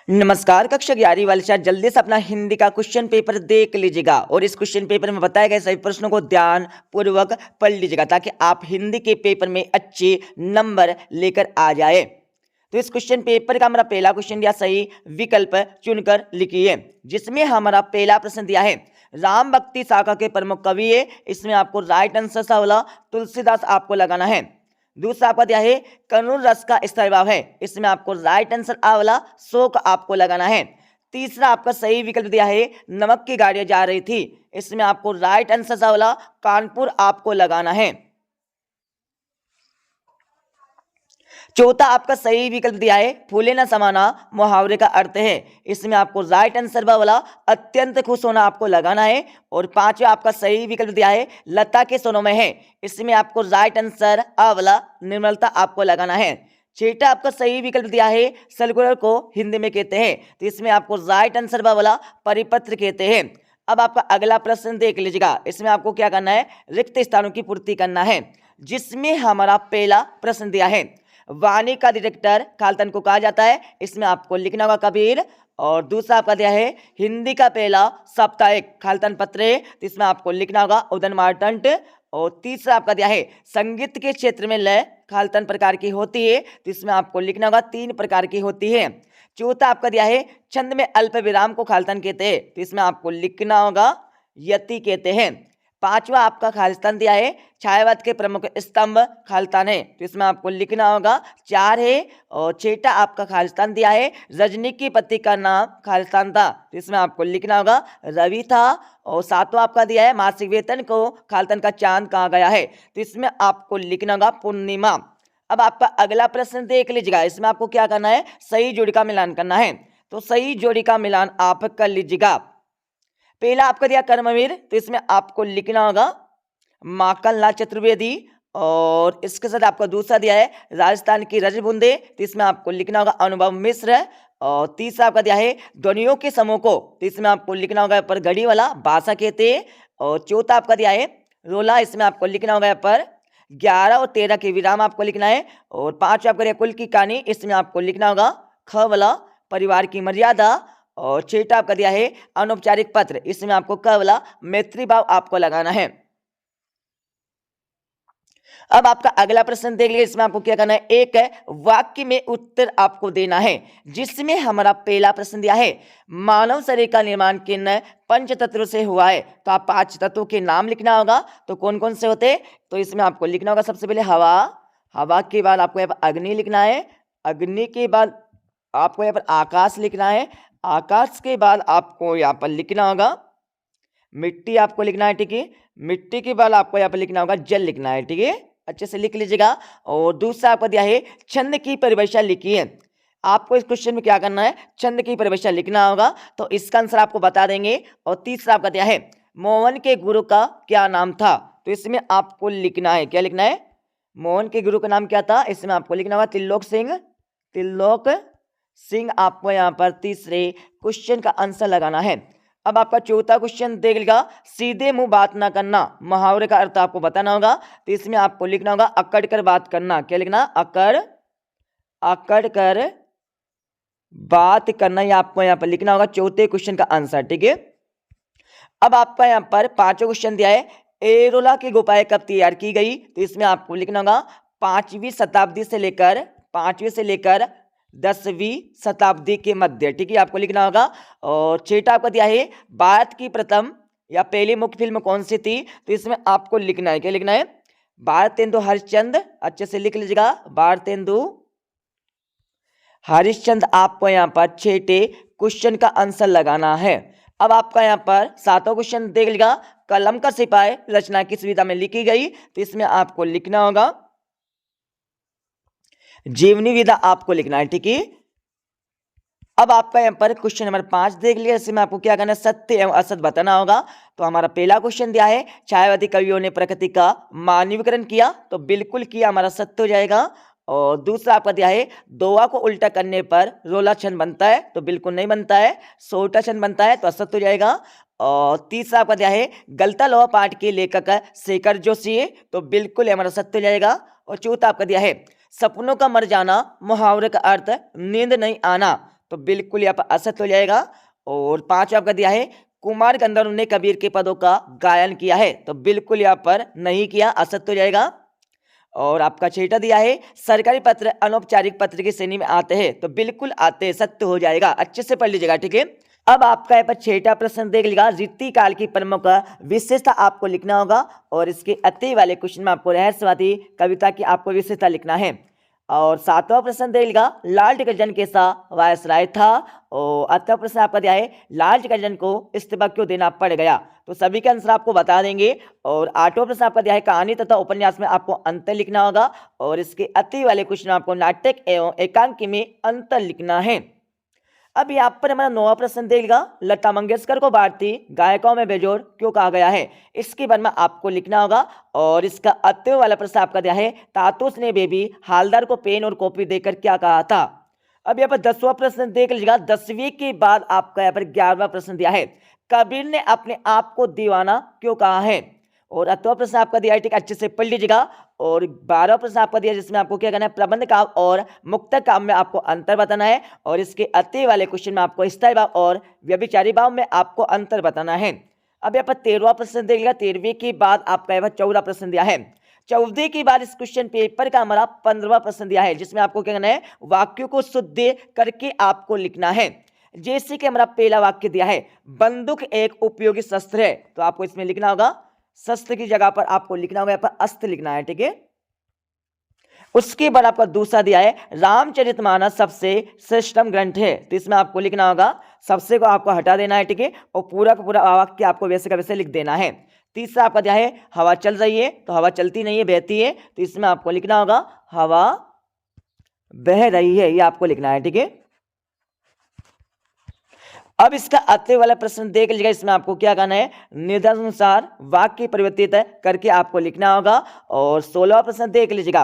नमस्कार। कक्षा 11वीं वाले छात्र जल्दी से अपना हिंदी का क्वेश्चन पेपर देख लीजिएगा और इस क्वेश्चन पेपर में बताए गए सभी प्रश्नों को ध्यान पूर्वक पढ़ लीजिएगा ताकि आप हिंदी के पेपर में अच्छे नंबर लेकर आ जाए। तो इस क्वेश्चन पेपर का हमारा पहला क्वेश्चन दिया, सही विकल्प चुनकर लिखिए। जिसमें हमारा पहला प्रश्न दिया है राम भक्ति शाखा के प्रमुख कवि है, इसमें आपको राइट आंसर सा वाला तुलसीदास आपको लगाना है। दूसरा आपका दिया है करुण रस का स्थायी भाव है, इसमें आपको राइट आंसर आ वाला शोक आपको लगाना है। तीसरा आपका सही विकल्प दिया है नमक की गाड़ियां जा रही थी, इसमें आपको राइट आंसर सा वाला कानपुर आपको लगाना है। चौथा आपका सही विकल्प दिया है फूले न समाना मुहावरे का अर्थ है, इसमें आपको राइट आंसर वाला अत्यंत खुश होना आपको लगाना है। और पांचवा आपका सही विकल्प दिया है लता के सोनों में है, इसमें आपको राइट आंसर आ वाला निर्मलता आपको लगाना है। छठा आपका सही विकल्प दिया है सर्कुलर को हिंदी में कहते हैं, तो इसमें आपको राइट आंसर वाला परिपत्र कहते हैं। अब आपका अगला प्रश्न देख लीजिएगा, इसमें आपको क्या करना है रिक्त स्थानों की पूर्ति करना है। जिसमें हमारा पहला प्रश्न दिया है वाणी का डायरेक्टर खालतन को कहा जाता है, इसमें आपको लिखना होगा कबीर। और दूसरा आपका दिया है हिंदी का पहला साप्ताहिक खालतन पत्र है, तो इसमें आपको लिखना होगा उदयन मार्तंड। और तीसरा आपका दिया है संगीत के क्षेत्र में लय खालतन प्रकार की होती है, तो इसमें आपको लिखना होगा 3 प्रकार की होती है। चौथा आपका दिया है छंद में अल्प विराम को खालतन कहते हैं, तो इसमें आपको लिखना होगा यति कहते हैं। पांचवा आपका खालिस्तान दिया है छायावाद के प्रमुख स्तंभ खालिस्तान है, तो इसमें आपको लिखना होगा 4 है। और छठा आपका खालिस्तान दिया है रजनी की पति का नाम खालिस्तान था, तो इसमें आपको लिखना होगा रवि था। और सातवां आपका दिया है मासिक वेतन को खालिस्तान का चांद कहा गया है, तो इसमें आपको लिखना होगा पूर्णिमा। अब आपका अगला प्रश्न देख लीजिएगा, इसमें आपको क्या करना है सही जोड़ी का मिलान करना है, तो सही जोड़ी का मिलान आप कर लीजिएगा। पहला आपका दिया कर्मवीर, तो इसमें आपको लिखना होगा माखनलाल चतुर्वेदी। और इसके साथ आपका दूसरा दिया है राजस्थान की रजबुंदे, तो इसमें आपको लिखना होगा अनुभव मिश्र। और तीसरा आपका दिया है ध्वनियों के समूह को, तो इसमें आपको लिखना होगा पर घड़ी वाला भाषा कहते हैं। और चौथा आपका दिया है रोला, इसमें आपको लिखना होगा पर 11 और 13 के विराम आपको लिखना है। और पांचवा आपका दिया कुल की कहानी, इसमें आपको लिखना होगा ख वाला परिवार की मर्यादा। और छठा आपका दिया है अनौपचारिक पत्र, इसमें आपको क वाला मैत्री भाव आपको लगाना है। अब आपका अगला प्रश्न देख लीजिए, इसमें आपको क्या करना है एक वाक्य में उत्तर आपको देना है। जिसमें हमारा पहला प्रश्न दिया है मानव शरीर का निर्माण किन 5 तत्वों से हुआ है, तो आप 5 तत्वों के नाम लिखना होगा। तो कौन कौन से होते, तो इसमें आपको लिखना होगा सबसे पहले हवा, हवा के बाद आपको यहाँ पर अग्नि लिखना है, अग्नि के बाद आपको यहाँ पर आकाश लिखना है, आकाश के बाद आपको यहाँ पर लिखना होगा मिट्टी आपको लिखना है, ठीक है। मिट्टी के बाद आपको यहाँ पर लिखना होगा जल लिखना है, ठीक है, अच्छे से लिख लीजिएगा। और दूसरा आपको दिया है छंद की परिभाषा लिखिए। आपको इस क्वेश्चन में क्या करना है छंद की परिभाषा लिखना होगा, तो इसका आंसर आपको बता देंगे। और तीसरा आपका दिया है मोहन के गुरु का क्या नाम था, तो इसमें आपको लिखना है क्या लिखना है मोहन के गुरु का नाम क्या था, इसमें आपको लिखना होगा त्रिलोक सिंह, त्रिलोक सिंह आपको यहाँ पर तीसरे क्वेश्चन का आंसर लगाना है। अब आपका चौथा क्वेश्चन देख लीजिएगा सीधे मुंह बात ना करना मुहावरे का अर्थ आपको बताना होगा, तो इसमें आपको लिखना होगा अकड़ कर बात करना, क्या लिखना अकड़ कर बात करना, ये आपको यहाँ पर लिखना होगा चौथे क्वेश्चन का आंसर, ठीक है। अब आपका यहाँ पर पांचवा क्वेश्चन दिया है एरोला की गुफाएं कब तैयार की गई, तो इसमें आपको लिखना होगा 5वीं शताब्दी से लेकर 5वीं से लेकर 10वीं शताब्दी के मध्य, ठीक है, आपको लिखना होगा। और छठा आपका दिया है भारत की प्रथम या पहली मुख्य फिल्म कौन सी थी, तो इसमें आपको लिखना है क्या लिखना है भारतेंदु हरिश्चंद्र, अच्छे से लिख लीजिएगा भारतेंदु हरिश्चंद्र, आपको यहाँ पर छठे क्वेश्चन का आंसर लगाना है। अब आपका यहाँ पर सातवां क्वेश्चन देख लीजिएगा कलम का सिपाही रचना किस विधा में लिखी गई, तो इसमें आपको लिखना होगा जीवनी विधा आपको लिखना है, ठीक है। अब आपका यहाँ पर क्वेश्चन नंबर 5 देख लिया, इसमें आपको क्या करना है सत्य एवं असत्य बताना होगा। तो हमारा पहला क्वेश्चन दिया है छायावादी कवियों ने प्रकृति का मानवीकरण किया, तो बिल्कुल किया हमारा सत्य हो जाएगा। और दूसरा आपका दिया है दोहा को उल्टा करने पर रोला छंद बनता है, तो बिल्कुल नहीं बनता है, सोटा छंद बनता है, तो असत्य हो जाएगा। और तीसरा आपका दिया है गलता लोहा पाठ के लेखक शेखर जोशी है, तो बिल्कुल हमारा सत्य हो जाएगा। और चौथा आपका दिया है सपनों का मर जाना मुहावरे का अर्थ नींद नहीं आना, तो बिल्कुल यहाँ पर असत्य हो जाएगा। और 5 आपका दिया है कुमार गंधर्व ने कबीर के पदों का गायन किया है, तो बिल्कुल यहाँ पर नहीं किया, असत्य हो जाएगा। और आपका 6 दिया है सरकारी पत्र अनौपचारिक पत्र की श्रेणी में आते हैं, तो बिल्कुल आते हैं, सत्य हो जाएगा। अच्छे से पढ़ लीजिएगा, ठीक है। अब आपका यहाँ पर 6 प्रश्न देख लीजिएगा, रीति काल की प्रमुख विशेषता आपको लिखना होगा और इसके अति वाले क्वेश्चन में आपको रहस्यवादी कविता की आपको विशेषता लिखना है। और 7वां प्रश्न देख लीजिएगा, लॉर्ड कर्जन कैसा वायसराय था। और 8वां प्रश्न आपका दिया है लॉर्ड कर्जन को इस्तीफा क्यों देना पड़ गया, तो सभी के आंसर आपको बता देंगे। और 8वां प्रश्न आपका दिया है कहानी तथा उपन्यास में आपको अंतर लिखना होगा और इसके अति वाले क्वेश्चन में आपको नाटक एवं एकांकी में अंतर लिखना है। अब यहाँ पर हमारा 9वां प्रश्न देगा, लता मंगेशकर को भारतीय गायकों में बेजोड़ क्यों कहा गया है, इसके बारे में आपको लिखना होगा। और इसका अत्य वाला प्रश्न आपका दिया है तातुस ने बेबी हालदार को पेन और कॉपी देकर क्या कहा था। अब यहाँ पर 10वां प्रश्न देख लीजिएगा, 10वीं के बाद आपका यहाँ पर 11वां प्रश्न दिया है कबीर ने अपने आप को दीवाना क्यों कहा है। और 8वां प्रश्न आपका दिया है, ठीक अच्छे से पढ़ लीजिएगा। और 12वां प्रश्न आपका दिया जिसमें आपको क्या करना है प्रबंध काव्य और मुक्तक काव्य में आपको अंतर बताना है और इसके अति वाले क्वेश्चन में आपको स्थायी भाव और व्यभिचारी भाव में आपको अंतर बताना है। अब यहाँ पर 13वां प्रश्न देख लीजिएगा, 13वीं के बाद आपका यहाँ पर 14 प्रश्न दिया है। 14 के बाद इस क्वेश्चन पेपर का हमारा 15वां प्रश्न दिया है जिसमें आपको क्या करना है वाक्यों को शुद्ध करके आपको लिखना है। जैसे कि हमारा पहला वाक्य दिया है बंदूक एक उपयोगी शस्त्र है, तो आपको इसमें लिखना होगा शस्त्र की जगह पर आपको लिखना होगा यहाँ पर अस्त्र लिखना है, ठीक है। उसके बाद आपका दूसरा दिया है रामचरितमानस सबसे श्रेष्ठतम ग्रंथ है, तो इसमें आपको लिखना होगा सबसे को आपको हटा देना है, ठीक है। और पूरा का पूरा वाक्य आपको वैसे का वैसे लिख देना है। तीसरा आपका दिया है हवा चल रही है, तो हवा चलती नहीं है बहती है, तो इसमें आपको लिखना होगा हवा बह रही है, ये आपको लिखना है, ठीक है। अब इसका अत्य वाला प्रश्न देख लीजिएगा, इसमें आपको क्या करना है निर्देशानुसार वाक्य परिवर्तित करके आपको लिखना होगा। और 16वां प्रश्न देख लीजिएगा,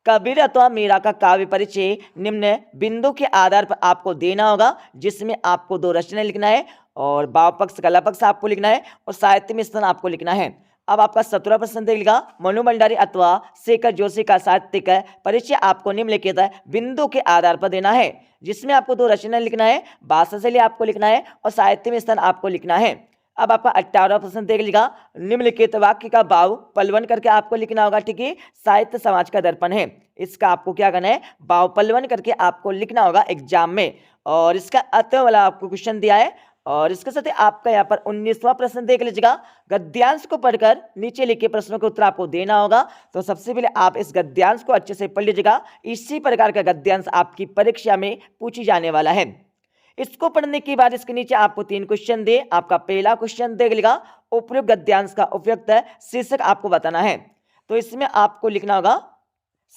कबीर अथवा मीरा का काव्य परिचय निम्न बिंदु के आधार पर आपको देना होगा जिसमें आपको 2 रचनाएं लिखना है और भाव पक्ष कला पक्ष आपको लिखना है और साहित्य में स्थान आपको लिखना है। अब आपका 17वां प्रश्न देख लीजिएगा, मनु भंडारी अथवा शेखर जोशी का साहित्यिक परिचय आपको निम्नलिखित बिंदु के आधार पर देना है जिसमें आपको 2 रचना लिखना है, भाषा शैली आपको लिखना है और साहित्य में स्थान आपको लिखना है। अब आपका 18वां प्रश्न देख लीजिएगा, निम्नलिखित वाक्य का भाव पलवन करके आपको लिखना होगा, ठीक है। साहित्य समाज का दर्पण है, इसका आपको क्या करना है भाव पलवन करके आपको लिखना होगा एग्जाम में। और इसका अत्य वाला आपको क्वेश्चन दिया है। और इसके साथ ही आपका यहाँ पर 19वां प्रश्न देख लीजिएगा, गद्यांश को पढ़कर नीचे लिखे प्रश्नों के उत्तर आपको देना होगा। तो सबसे पहले आप इस गद्यांश को अच्छे से पढ़ लीजिएगा, इसी प्रकार का गद्यांश आपकी परीक्षा में पूछी जाने वाला है। इसको पढ़ने के बाद इसके नीचे आपको 3 क्वेश्चन दे। आपका पहला क्वेश्चन देख लीजिएगा, उपयुक्त गद्यांश का उपयुक्त शीर्षक आपको बताना है, तो इसमें आपको लिखना होगा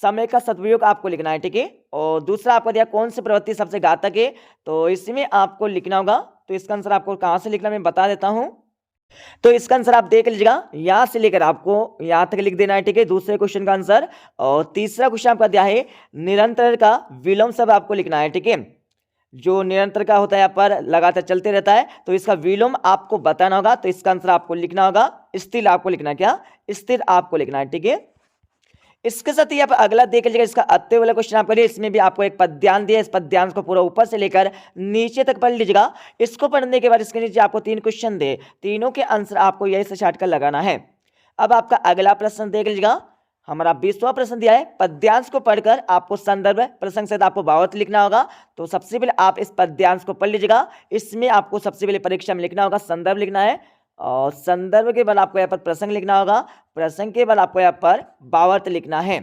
समय का सदुपयोग आपको लिखना है, ठीक है। और दूसरा आपको दिया कौन सी प्रवृत्ति सबसे घातक है, तो इसमें आपको लिखना होगा, तो इसका आंसर आपको कहां से लिखना मैं बता देता हूं। तो इसका आंसर आप देख लीजिएगा, यहां से लेकर आपको यहां तक लिख देना है, ठीक है, दूसरे क्वेश्चन का आंसर। और तीसरा क्वेश्चन आपका दिया है निरंतर का विलोम शब्द आपको लिखना है, ठीक है। जो निरंतर का होता है यहाँ पर लगातार चलते रहता है, तो इसका विलोम आपको बताना होगा, तो इसका आंसर आपको लिखना होगा स्थिर आपको लिखना है, क्या स्थिर आपको लिखना है, ठीक है। इसके साथ ही आप अगला देख लीजिएगा, इसका अत्य वाला क्वेश्चन आपके लिए, इसमें भी आपको एक पद्यांश दिया है, इस पद्यांश को पूरा ऊपर से लेकर नीचे तक पढ़ लीजिएगा। इसको पढ़ने के बाद इसके नीचे आपको 3 क्वेश्चन दे, तीनों के आंसर आपको यही से छाट कर लगाना है। अब आपका अगला प्रश्न देख लीजिएगा, हमारा 20वां प्रश्न दिया है पद्यांश को पढ़कर आपको संदर्भ प्रसंग से आपको भावार्थ लिखना होगा। तो सबसे पहले आप इस पद्यांश को पढ़ लीजिएगा, इसमें आपको सबसे पहले परीक्षा में लिखना होगा संदर्भ लिखना है और संदर्भ के बाद आपको यहाँ पर प्रसंग लिखना होगा, प्रसंग के बाद आपको यहाँ पर भावार्थ लिखना है।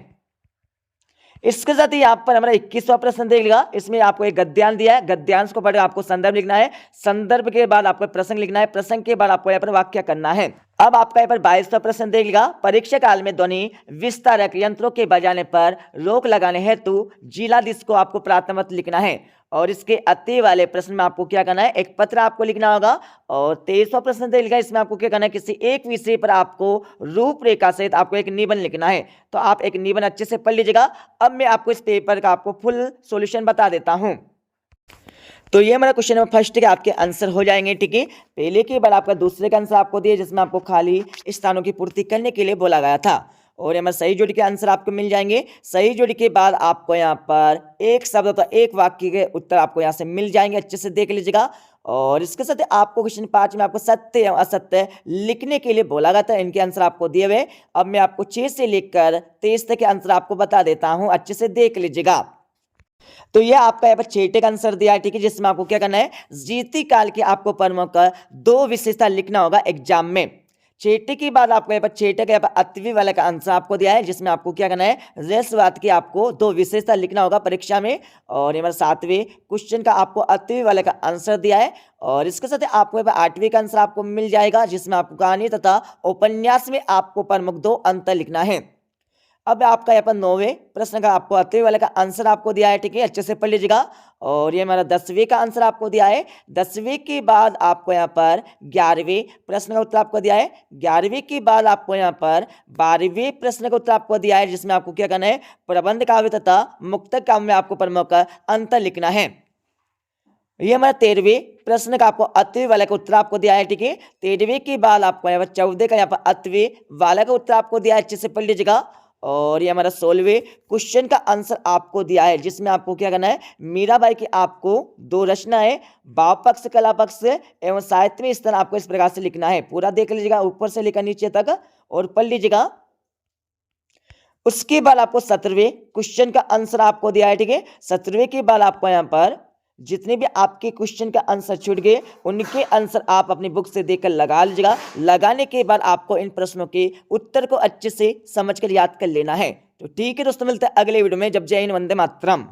इसके साथ ही यहाँ पर हमारा 21वां प्रश्न देख लीजिएगा, इसमें आपको एक गद्यांश दिया है, गद्यांश को पढ़कर आपको संदर्भ लिखना है, संदर्भ के बाद आपको प्रसंग लिखना है, प्रसंग के बाद आपको यहाँ पर वाक्य करना है। अब आपका यहाँ पर 22वां प्रश्न देख लीजिएगा, परीक्षा काल में ध्वनि विस्तारक यंत्रों के बजाने पर रोक लगाने हेतु जिलाधीश को आपको प्राथमिक लिखना है। और इसके अति वाले प्रश्न में आपको क्या करना है एक पत्र आपको लिखना होगा। और 23वां प्रश्न देख लीजिएगा, इसमें आपको क्या करना है किसी एक विषय पर आपको रूपरेखा सहित आपको एक निबंध लिखना है। तो आप एक निबंध अच्छे से पढ़ लीजिएगा। अब मैं आपको इस पेपर का आपको फुल सॉल्यूशन बता देता हूं। तो ये हमारा क्वेश्चन नंबर फर्स्ट के आपके आंसर हो जाएंगे, ठीक है। पहले के बाद आपका दूसरे का आंसर आपको दिए जिसमें आपको खाली स्थानों की पूर्ति करने के लिए बोला गया था। और यहाँ सही जोड़ी के आंसर आपको मिल जाएंगे। सही जोड़ी के बाद आपको यहाँ पर एक शब्द तो एक वाक्य के उत्तर आपको यहाँ से मिल जाएंगे, अच्छे से देख लीजिएगा। और इसके साथ आपको क्वेश्चन 5 में आपको सत्य एवं असत्य लिखने के लिए बोला गया था, इनके आंसर आपको दिए हुए। अब मैं आपको 6 से लेकर 23 तक के आंसर आपको बता देता हूं, अच्छे से देख लीजिएगा। तो ये आपका यहाँ पर छठे का आंसर दिया है, ठीक है, जिसमें आपको क्या करना है, जीती काल की आपको प्रमुख 2 विशेषता लिखना होगा एग्जाम में। छठे के बाद आपको यहाँ पर छठे का यहाँ पर अतवी वाला का आंसर आपको दिया है, जिसमें आपको क्या करना है, रेसवाद की आपको 2 विशेषता लिखना होगा परीक्षा में। और यहाँ पर 7वें क्वेश्चन का आपको अतवी वाले का आंसर दिया है। और इसके साथ आपको यहाँ पर 8वें का आंसर आपको मिल जाएगा, जिसमें आपको कहानी तथा उपन्यास में आपको प्रमुख 2 अंतर लिखना है। अब आपका यहाँ पर 9वें प्रश्न का आपको अतवी वाले का आंसर आपको दिया है, ठीक है, अच्छे से पढ़ लीजिएगा। और ये हमारा 10वें का आंसर आपको दिया है। 10वें के बाद आपको यहाँ पर 11वें प्रश्न का उत्तर आपको दिया है। 11वें के बाद आपको यहाँ पर 12वें प्रश्न का उत्तर आपको दिया है, जिसमें आपको क्या करना है, प्रबंध काव्य तथा मुक्तक काव्य में आपको प्रमुख अंतर लिखना है। ये हमारा 13वें प्रश्न का आपको अतवी वाला का उत्तर आपको दिया है, ठीक है। 13वें के बाद आपको यहाँ पर 14 का यहाँ पर अतवी वाला का उत्तर आपको दिया है, अच्छे से पढ़ लीजिएगा। और ये हमारा 16वें क्वेश्चन का आंसर आपको दिया है, जिसमें आपको क्या करना है, मीराबाई की आपको 2 रचना है, भाव पक्ष, कला पक्ष एवं साहित्य में स्थान आपको इस प्रकार से लिखना है। पूरा देख लीजिएगा ऊपर से लेकर नीचे तक और पढ़ लीजिएगा। उसके बाद आपको 17वें क्वेश्चन का आंसर आपको दिया है, ठीक है। 17वें के बाद आपको यहाँ पर जितने भी आपके क्वेश्चन का आंसर छूट गए उनके आंसर आप अपनी बुक से देखकर लगा लीजिएगा। लगाने के बाद आपको इन प्रश्नों के उत्तर को अच्छे से समझकर याद कर लेना है। तो ठीक है दोस्तों, मिलते हैं अगले वीडियो में। जब जय हिंद, वंदे मातरम।